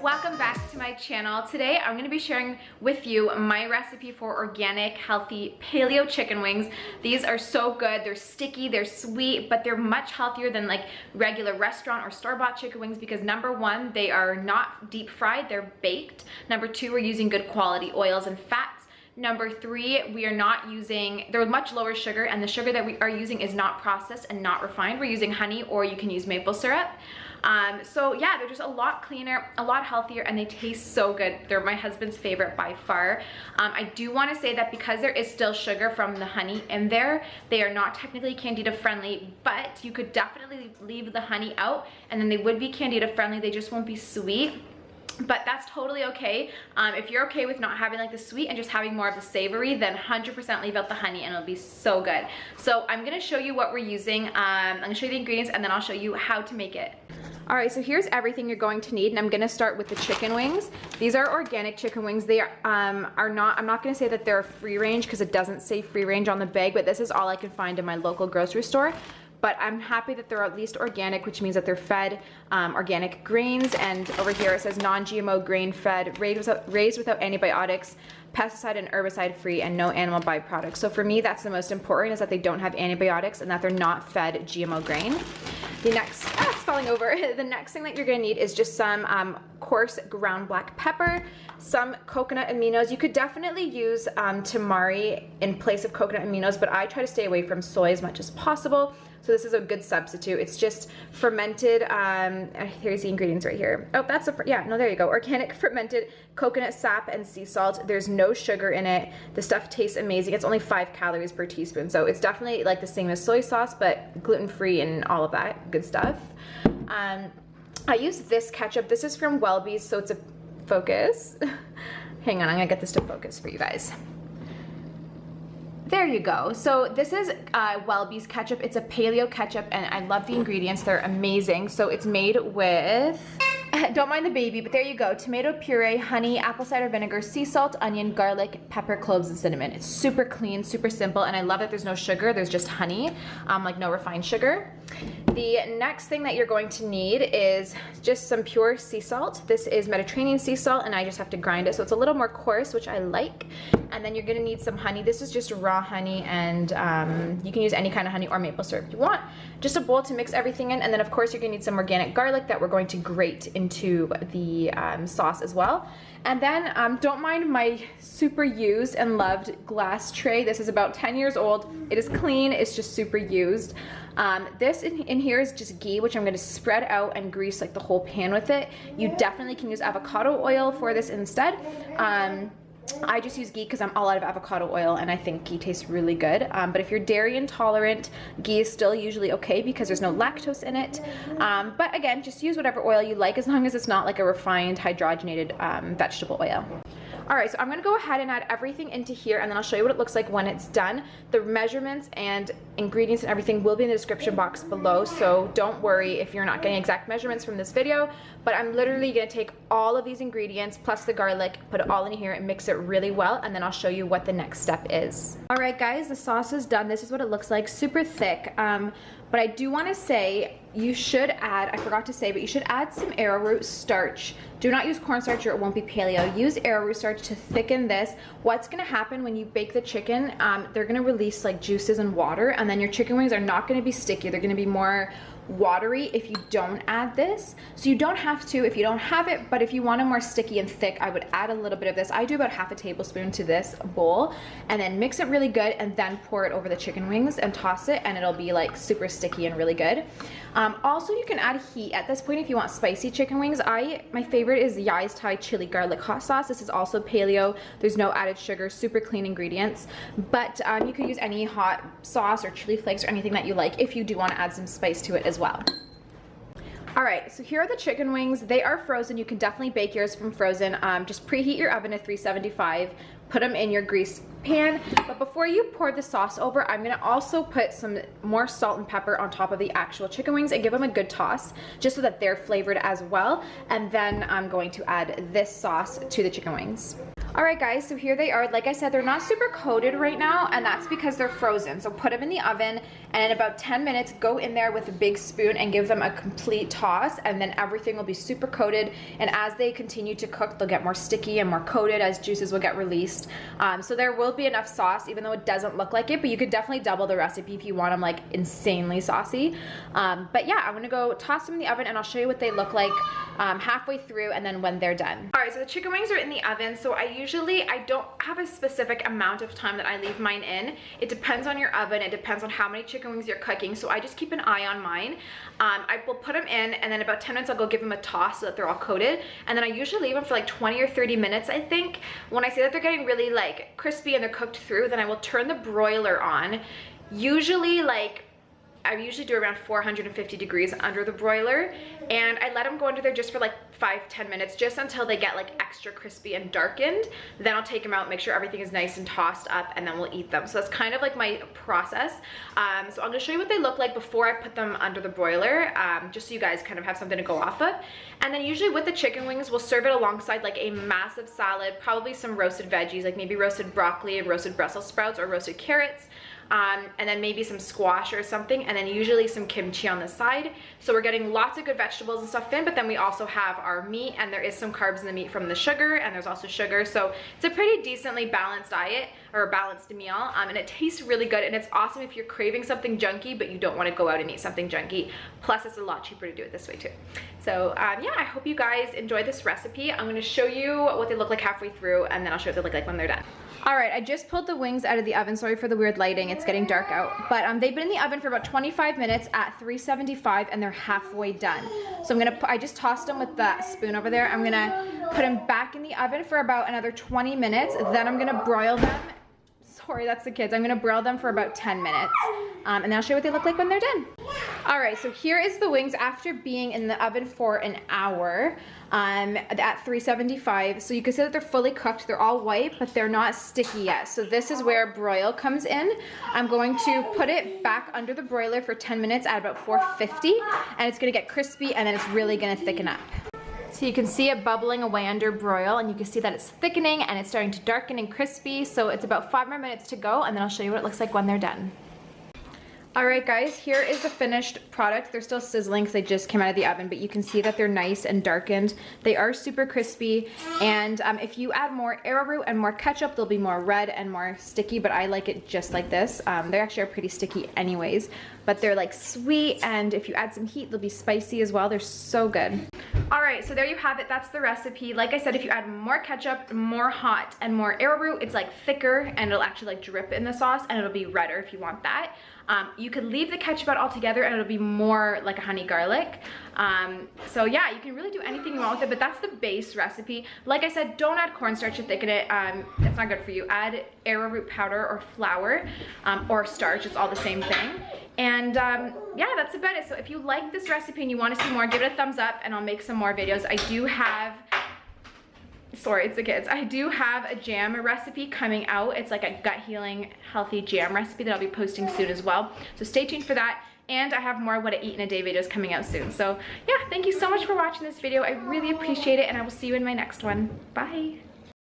Welcome back to my channel. Today I'm going to be sharing with you my recipe for organic, healthy paleo chicken wings. These are so good. They're sticky, they're sweet, but they're much healthier than like regular restaurant or store-bought chicken wings because number one, they are not deep fried, they're baked. Number two, we're using good quality oils and fats. Number three, we are not using, they're much lower sugar, and the sugar that we are using is not processed and not refined. We're using honey, or you can use maple syrup. So yeah, they're just a lot cleaner, a lot healthier, and they taste so good. They're my husband's favorite by far. I do want to say that because there is still sugar from the honey in there, they are not technically candida friendly, but you could definitely leave the honey out and then they would be candida friendly. They just won't be sweet. But that's totally okay. If you're okay with not having like the sweet and just having more of the savory, then 100% leave out the honey and it'll be so good. So I'm gonna show you what we're using. I'm gonna show you the ingredients and then I'll show you how to make it. All right, so here's everything you're going to need, and I'm gonna start with the chicken wings. These are organic chicken wings. They are not, I'm not gonna say that they're free range because it doesn't say free range on the bag, but this is all I can find in my local grocery store. But I'm happy that they're at least organic, which means that they're fed organic grains. And over here it says non-GMO grain fed, raised without antibiotics, pesticide and herbicide free, and no animal byproducts. So for me, that's the most important, is that they don't have antibiotics and that they're not fed GMO grain. The next, it's falling over. The next thing that you're gonna need is just some coarse ground black pepper, some coconut aminos. You could definitely use tamari in place of coconut aminos, but I try to stay away from soy as much as possible. So this is a good substitute. It's just fermented, here's the ingredients right here. Oh, that's there you go. Organic fermented coconut sap and sea salt. There's no sugar in it. The stuff tastes amazing. It's only 5 calories per teaspoon. So it's definitely like the same as soy sauce, but gluten-free and all of that good stuff. I use this ketchup. This is from Welby's, so it's a focus. Hang on, I'm gonna get this to focus for you guys. There you go. So this is Welby's ketchup. It's a paleo ketchup and I love the ingredients. They're amazing. So it's made with, don't mind the baby, but there you go. Tomato puree, honey, apple cider vinegar, sea salt, onion, garlic, pepper, cloves, and cinnamon. It's super clean, super simple, and I love that there's no sugar. There's just honey, like no refined sugar. The next thing that you're going to need is just some pure sea salt. This is Mediterranean sea salt, and I just have to grind it, so it's a little more coarse, which I like. And then you're gonna need some honey. This is just raw honey, and you can use any kind of honey or maple syrup you want. Just a bowl to mix everything in, and then of course you're gonna need some organic garlic that we're going to grate into the sauce as well. And then don't mind my super used and loved glass tray. This is about 10 years old. It is clean, it's just super used. This in here is just ghee, which I'm gonna spread out and grease like the whole pan with it. You definitely can use avocado oil for this instead. I just use ghee because I'm all out of avocado oil and I think ghee tastes really good. But if you're dairy intolerant, ghee is still usually okay because there's no lactose in it. But again, just use whatever oil you like as long as it's not like a refined hydrogenated vegetable oil. All right, so I'm gonna go ahead and add everything into here and then I'll show you what it looks like when it's done. The measurements and ingredients and everything will be in the description box below, so don't worry if you're not getting exact measurements from this video, but I'm literally gonna take all of these ingredients plus the garlic, put it all in here and mix it really well, and then I'll show you what the next step is. All right guys, the sauce is done. This is what it looks like, super thick. But I do want to say you should add, I forgot to say, but you should add some arrowroot starch. Do not use cornstarch or it won't be paleo. Use arrowroot starch to thicken this. What's gonna happen when you bake the chicken, they're gonna release like juices and water, and then your chicken wings are not gonna be sticky. They're gonna be more watery if you don't add this. So you don't have to if you don't have it, but if you want them more sticky and thick, I would add a little bit of this. I do about half a tablespoon to this bowl and then mix it really good and then pour it over the chicken wings and toss it, and it'll be like super sticky and really good. Also, you can add heat at this point if you want spicy chicken wings. My favorite is the Yai's Thai chili garlic hot sauce. This is also paleo. There's no added sugar, super clean ingredients, but you could use any hot sauce or chili flakes or anything that you like if you do want to add some spice to it as well. All right, so here are the chicken wings. They are frozen. You can definitely bake yours from frozen. Just preheat your oven at 375. Put them in your greased pan. But before you pour the sauce over, I'm gonna also put some more salt and pepper on top of the actual chicken wings and give them a good toss, just so that they're flavored as well. And then I'm going to add this sauce to the chicken wings. All right guys, so here they are. Like I said, they're not super coated right now, and that's because they're frozen. So put them in the oven, and in about 10 minutes, go in there with a big spoon and give them a complete toss, and then everything will be super coated. And as they continue to cook, they'll get more sticky and more coated as juices will get released. So there will be enough sauce, even though it doesn't look like it, but you could definitely double the recipe if you want them like insanely saucy. But yeah, I'm gonna go toss them in the oven, and I'll show you what they look like halfway through and then when they're done. All right, so the chicken wings are in the oven. So I don't have a specific amount of time that I leave mine in. It depends on your oven. It depends on how many chicken wings you're cooking. So I just keep an eye on mine. I will put them in, and then about 10 minutes I'll go give them a toss so that they're all coated. And then I usually leave them for like 20 or 30 minutes, I think. When I see that they're getting really like crispy and they're cooked through, then I will turn the broiler on. Usually I usually do around 450 degrees under the broiler, and I let them go under there just for like 5-10 minutes, just until they get like extra crispy and darkened. Then I'll take them out, make sure everything is nice and tossed up, and then we'll eat them. So that's kind of like my process. So I'm gonna show you what they look like before I put them under the broiler, just so you guys kind of have something to go off of. And then usually with the chicken wings, we'll serve it alongside like a massive salad, probably some roasted veggies, like maybe roasted broccoli and roasted Brussels sprouts or roasted carrots. And then maybe some squash or something, and then usually some kimchi on the side. So we're getting lots of good vegetables and stuff in, but then we also have our meat, and there is some carbs in the meat from the sugar, and there's also sugar. So it's a pretty decently balanced diet, or a balanced meal, and it tastes really good, and it's awesome if you're craving something junky, but you don't want to go out and eat something junky. Plus, it's a lot cheaper to do it this way too. So yeah, I hope you guys enjoy this recipe. I'm gonna show you what they look like halfway through, and then I'll show you what they look like when they're done. All right, I just pulled the wings out of the oven. Sorry for the weird lighting, it's getting dark out. But they've been in the oven for about 25 minutes at 375, and they're halfway done. So I just tossed them with the spoon over there. I'm gonna put them back in the oven for about another 20 minutes. Then I'm gonna broil them. Sorry, that's the kids. I'm gonna broil them for about 10 minutes. And then I'll show you what they look like when they're done. All right, so here is the wings after being in the oven for an hour at 375. So you can see that they're fully cooked. They're all white, but they're not sticky yet. So this is where broil comes in. I'm going to put it back under the broiler for 10 minutes at about 450, and it's gonna get crispy, and then it's really gonna thicken up. So you can see it bubbling away under broil, and you can see that it's thickening and it's starting to darken and crispy. So it's about 5 more minutes to go, and then I'll show you what it looks like when they're done. All right guys, here is the finished product. They're still sizzling because they just came out of the oven, but you can see that they're nice and darkened. They are super crispy, and if you add more arrowroot and more ketchup, they'll be more red and more sticky, but I like it just like this. They actually are pretty sticky anyways, but they're like sweet, and if you add some heat, they'll be spicy as well. They're so good. All right, so there you have it. That's the recipe. Like I said, if you add more ketchup, more hot, and more arrowroot, it's like thicker, and it'll actually like drip in the sauce, and it'll be redder if you want that. You could leave the ketchup out altogether, and it'll be more like a honey garlic. So yeah, you can really do anything you want with it, but that's the base recipe. Like I said, don't add cornstarch to thicken it. It's not good for you. Add arrowroot powder or flour or starch. It's all the same thing. And yeah, that's about it. So if you like this recipe and you want to see more, give it a thumbs up, and I'll make some more videos. I do have, sorry, it's the kids. I do have a jam recipe coming out. It's like a gut healing, healthy jam recipe that I'll be posting soon as well. So stay tuned for that. And I have more what I eat in a day videos coming out soon. So yeah, thank you so much for watching this video. I really appreciate it, and I will see you in my next one. Bye.